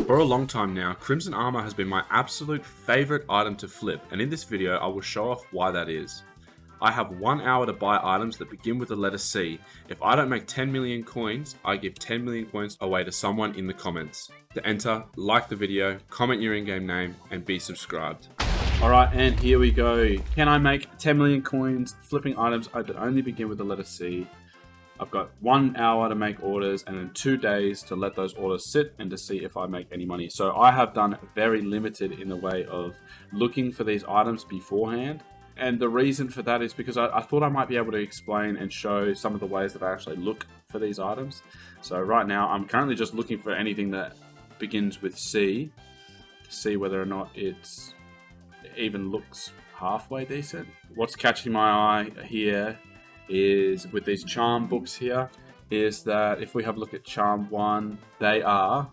For a long time now, Crimson Armor has been my absolute favorite item to flip, and in this video I will show off why that is. I have 1 hour to buy items that begin with the letter C. If I don't make 10 million coins, I give 10 million coins away to someone in the comments. To enter, like the video, comment your in-game name, and be subscribed. Alright, and here we go. Can I make 10 million coins flipping items that only begin with the letter C? I've got 1 hour to make orders and then 2 days to let those orders sit and to see if I make any money. So I have done very limited in the way of looking for these items beforehand. And the reason for that is because I thought I might be able to explain and show some of the ways that I actually look for these items. So right now I'm currently just looking for anything that begins with C to see whether or not it even looks halfway decent. What's catching my eye here is with these charm books here, is that if we have a look at charm 1, they are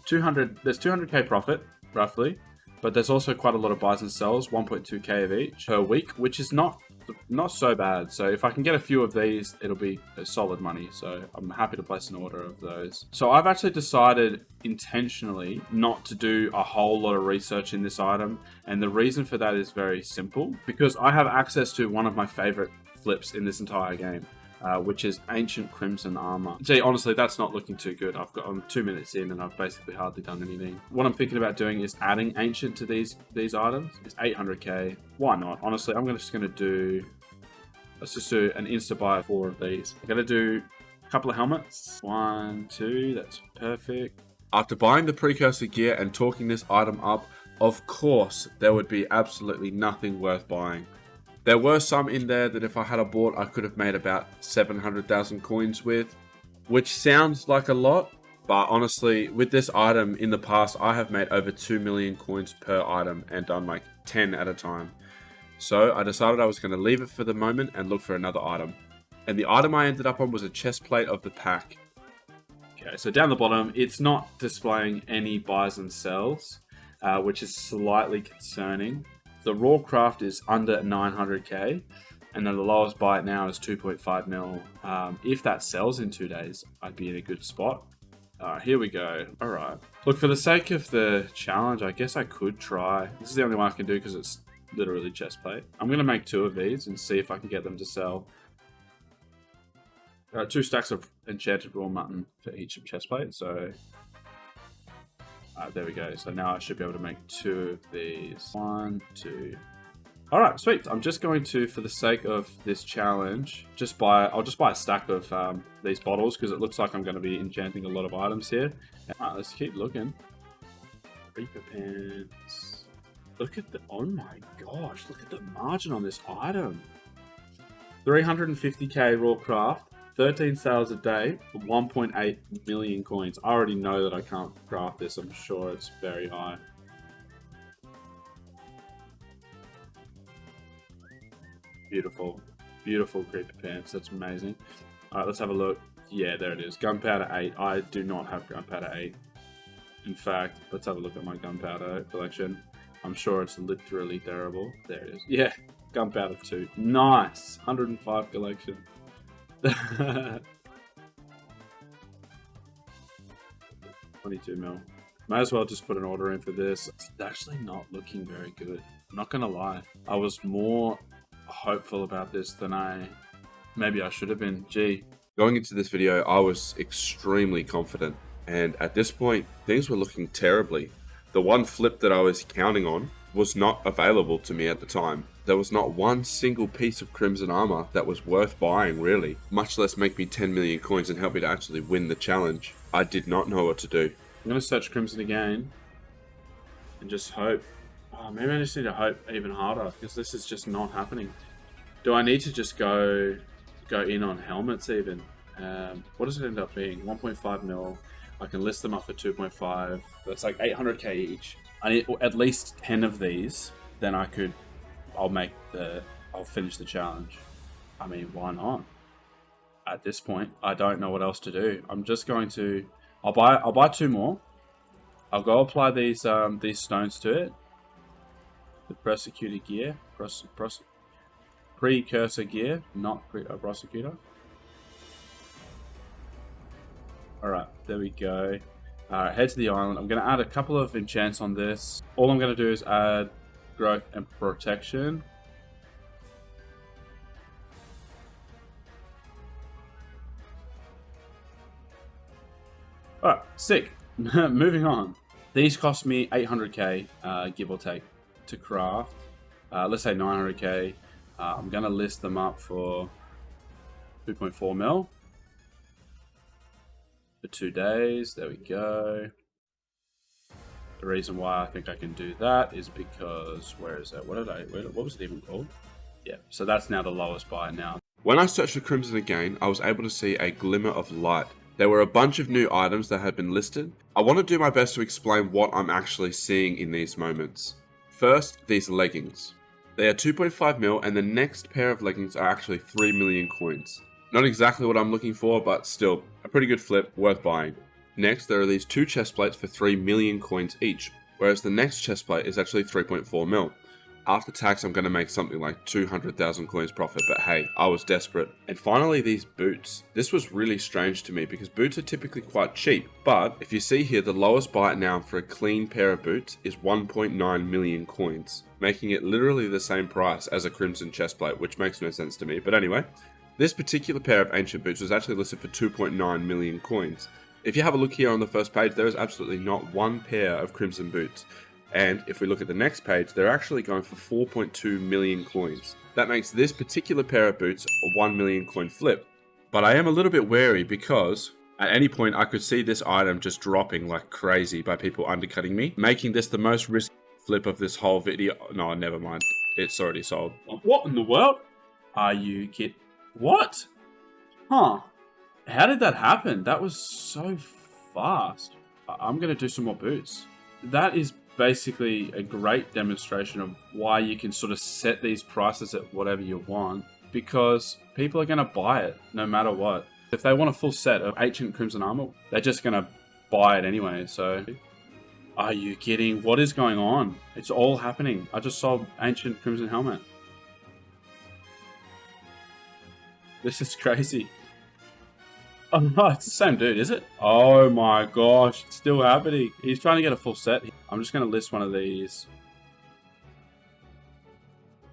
200, there's 200k profit roughly, but there's also quite a lot of buys and sells, 1.2k of each per week, which is not so bad. So if I can get a few of these, it'll be solid money. So I'm happy to place an order of those. So I've actually decided intentionally not to do a whole lot of research in this item. And the reason for that is very simple, because I have access to one of my favorite flips in this entire game, which is Ancient Crimson Armor. Gee, honestly, that's not looking too good. I'm 2 minutes in and I've basically hardly done anything. What I'm thinking about doing is adding Ancient to these items. It's 800k. Why not? Honestly, let's just do an insta buy of 4 of these. I'm gonna do a couple of helmets. 1, 2, that's perfect. After buying the precursor gear and talking this item up, of course, there would be absolutely nothing worth buying. There were some in there that if I had bought, I could have made about 700,000 coins with, which sounds like a lot, but honestly, with this item in the past, I have made over 2 million coins per item and done like 10 at a time. So I decided I was going to leave it for the moment and look for another item. And the item I ended up on was a chest plate of the pack. Okay, so down the bottom, it's not displaying any buys and sells, which is slightly concerning. The raw craft is under 900k, and then the lowest buy now is 2.5 mil. If that sells in 2 days, I'd be in a good spot. Here we go. All right. Look, for the sake of the challenge, I guess I could try. This is the only one I can do because it's literally chest plate. I'm going to make 2 of these and see if I can get them to sell. 2 stacks of enchanted raw mutton for each chest plate, so... there we go. So now I should be able to make 2 of these. 1, 2. All right, sweet. I'm just going to, for the sake of this challenge, I'll just buy a stack of these bottles because it looks like I'm going to be enchanting a lot of items here. All right, let's keep looking. Reaper pants. Look at the, oh my gosh, look at the margin on this item. 350k raw craft. 13 sales a day for 1.8 million coins. I already know that I can't craft this. I'm sure it's very high. Beautiful. Beautiful creeper pants. That's amazing. Alright, let's have a look. Yeah, there it is. Gunpowder 8. I do not have gunpowder 8. In fact, let's have a look at my gunpowder collection. I'm sure it's literally terrible. There it is. Yeah, gunpowder 2. Nice. 105 collection. 22 mil. Might as well just put an order in for this. It's actually not looking very good. I'm not gonna lie. I was more hopeful about this than maybe I should have been. Gee. Going into this video, I was extremely confident, and at this point, things were looking terribly. The one flip that I was counting on was not available to me at the time. There was not one single piece of Crimson Armor that was worth buying, really, much less make me 10 million coins and help me to actually win the challenge. I did not know what to do. I'm going to search Crimson again and just hope. Oh, maybe I just need to hope even harder because this is just not happening. Do I need to just go in on helmets even? What does it end up being? 1.5 mil. I can list them up for 2.5. That's like 800k each. I need at least 10 of these, then I'll finish the challenge. I mean, why not? At this point, I don't know what else to do. I'm just going to, I'll buy 2 more. I'll go apply these stones to it. The prosecutor gear, precursor gear, not prosecutor. All right, there we go. Alright, head to the island. I'm going to add a couple of enchants on this. All I'm going to do is add growth and protection. Alright, sick. Moving on. These cost me 800k, give or take, to craft. Let's say 900k. I'm going to list them up for 2.4 mil. For 2 days. There we go. The reason why I think I can do that is because, where is that? What was it even called? Yeah, so that's now the lowest buy now. When I searched for Crimson again, I was able to see a glimmer of light. There were a bunch of new items that had been listed. I want to do my best to explain what I'm actually seeing in these moments. First, these leggings. They are 2.5 mil, and the next pair of leggings are actually 3 million coins. Not exactly what I'm looking for, but still, a pretty good flip, worth buying. Next, there are these 2 chest plates for 3 million coins each, whereas the next chest plate is actually 3.4 mil. After tax, I'm going to make something like 200,000 coins profit, but hey, I was desperate. And finally, these boots. This was really strange to me because boots are typically quite cheap, but if you see here, the lowest buy now for a clean pair of boots is 1.9 million coins, making it literally the same price as a crimson chest plate, which makes no sense to me, but anyway. This particular pair of ancient boots was actually listed for 2.9 million coins. If you have a look here on the first page, there is absolutely not one pair of crimson boots. And if we look at the next page, they're actually going for 4.2 million coins. That makes this particular pair of boots a 1 million coin flip. But I am a little bit wary because at any point I could see this item just dropping like crazy by people undercutting me, making this the most risky flip of this whole video. No, never mind. It's already sold. What in the world? Are you kidding? What? Huh. How did that happen? That was so fast. I'm going to do some more boots. That is basically a great demonstration of why you can sort of set these prices at whatever you want, because people are going to buy it no matter what. If they want a full set of ancient crimson armor, they're just going to buy it anyway. So, are you kidding? What is going on? It's all happening. I just sold ancient crimson helmet. This is crazy. Oh no, it's the same dude, is it? Oh my gosh, it's still happening. He's trying to get a full set. I'm just going to list one of these.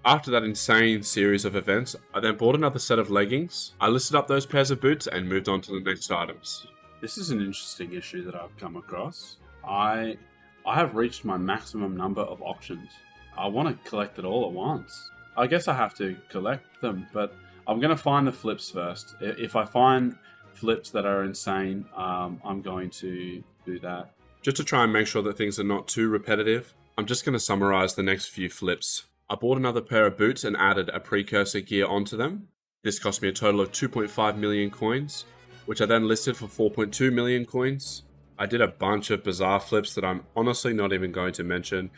After that insane series of events, I then bought another set of leggings. I listed up those pairs of boots and moved on to the next items. This is an interesting issue that I've come across. I have reached my maximum number of auctions. I want to collect it all at once. I guess I have to collect them, but I'm going to find the flips first. If I find flips that are insane, I'm going to do that. Just to try and make sure that things are not too repetitive, I'm just going to summarize the next few flips. I bought another pair of boots and added a precursor gear onto them. This cost me a total of 2.5 million coins, which I then listed for 4.2 million coins. I did a bunch of bizarre flips that I'm honestly not even going to mention,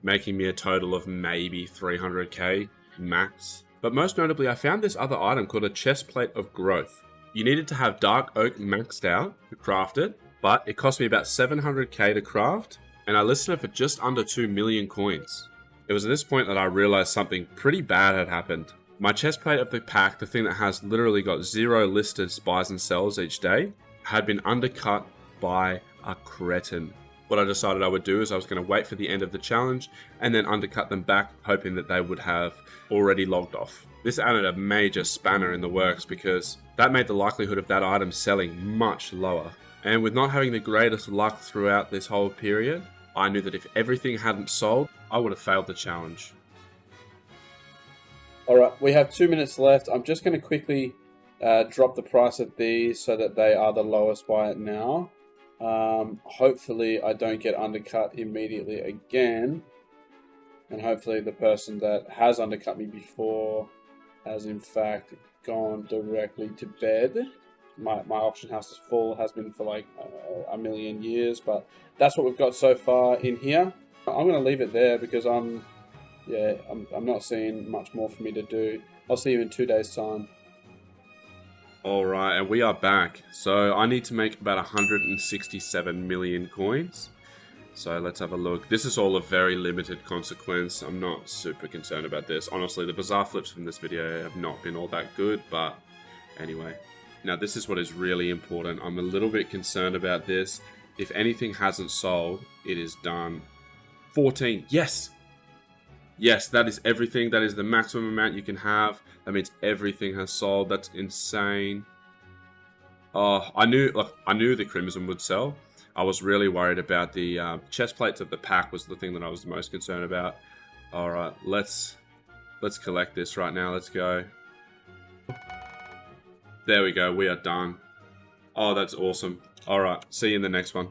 making me a total of maybe 300k max. But most notably, I found this other item called a chest plate of growth. You needed to have dark oak maxed out to craft it, but it cost me about 700k to craft, and I listed it for just under 2 million coins. It was at this point that I realized something pretty bad had happened. My chest plate of the pack, the thing that has literally got 0 listed spies and sells each day, had been undercut by a cretin. What I decided I would do is I was going to wait for the end of the challenge and then undercut them back, hoping that they would have already logged off. This added a major spanner in the works because that made the likelihood of that item selling much lower. And with not having the greatest luck throughout this whole period, I knew that if everything hadn't sold, I would have failed the challenge. Alright, we have 2 minutes left. I'm just going to quickly drop the price of these so that they are the lowest buy it now. Hopefully I don't get undercut immediately again, and hopefully the person that has undercut me before has in fact gone directly to bed. My auction house is full, has been for like a million years, but that's what we've got so far in here. I'm going to leave it there because I'm not seeing much more for me to do. I'll see you in 2 days time. Alright, and we are back. So I need to make about 167 million coins. So let's have a look. This is all a very limited consequence. I'm not super concerned about this. Honestly, the bizarre flips from this video have not been all that good, but anyway. Now this is what is really important. I'm a little bit concerned about this. If anything hasn't sold, it is done. 14. Yes! Yes, that is everything. That is the maximum amount you can have. That means everything has sold. That's insane. Oh, I knew the Crimson would sell. I was really worried about the chest plates of the pack was the thing that I was the most concerned about. All right, let's collect this right now. Let's go. There we go. We are done. Oh, that's awesome. All right, see you in the next one.